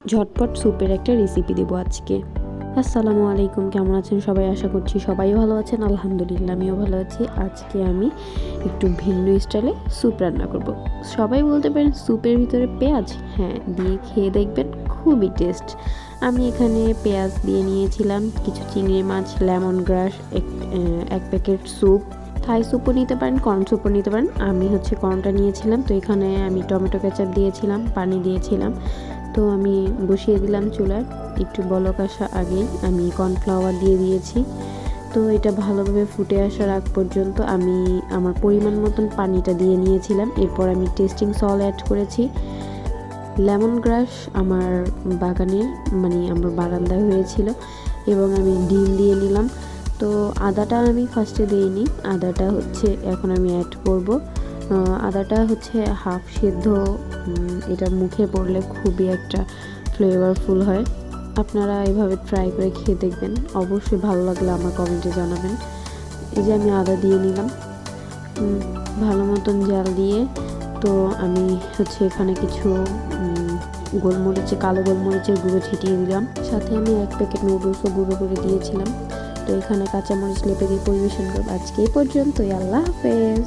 ঝটপট স্যুপের একটা রেসিপি দেবো আজকে। আসসালামু আলাইকুম, কেমন আছেন সবাই? আশা করছি সবাই ভালো আছেন। আলহামদুলিল্লাহ আমিও ভালো আছি। আজকে আমি একটু ভিন্ন স্টাইলে স্যুপ রান্না করব। সবাই বলতে পারেন স্যুপের ভিতরে পেঁয়াজ, হ্যাঁ, দিয়ে খেয়ে দেখবেন, খুবই টেস্ট। আমি এখানে পেঁয়াজ দিয়ে নিয়েছিলাম, কিছু চিংড়ি মাছ, লেমন গ্রাস, এক প্যাকেট স্যুপ, থাই স্যুপও নিতে পারেন, কর্ন স্যুপও নিতে পারেন। আমি কর্নটা নিয়েছিলাম। তো এখানে আমি টমেটো কেচাপ দিয়েছিলাম, পানি দিয়েছিলাম। তো আমি বসিয়ে দিলাম চুলায়। একটু বলক আসা আগেই আমি কর্নফ্লাওয়ার দিয়ে দিয়েছি। তো এটা ভালোভাবে ফুটে আসার আগ পর্যন্ত আমি আমার পরিমাণ মতন পানিটা দিয়ে নিয়েছিলাম। এরপর আমি টেস্টিং সল্ট অ্যাড করেছি। লেমন গ্রাস আমার বাগানের আমার বারান্দায় হয়েছিল, এবং আমি ডিম দিয়ে নিলাম। তো আদাটা আমি ফার্স্টে দিইনি, আদাটা এখন আমি অ্যাড করব। আদাটা হাফ সিদ্ধ। এটা মুখে পড়লে খুবই একটা ফ্লেভারফুল হয়। আপনারা এভাবে ট্রাই করে খেয়ে দেখবেন, অবশ্যই ভালো লাগলে আমার কমেন্টে জানাবেন। এই যে আমি আদা দিয়ে নিলাম ভালো মতন জাল দিয়ে। তো আমি এখানে কিছু কালো গোলমরিচের গুঁড়ো ছিটিয়ে দিলাম। সাথে আমি এক প্যাকেট নুডলসও গুঁড়ো করে দিয়েছিলাম। তো এখানে কাঁচামরিচ লেপে দিয়ে পরিবেশন করব। আজকে এই পর্যন্তই। আল্লাহ হাফেজ।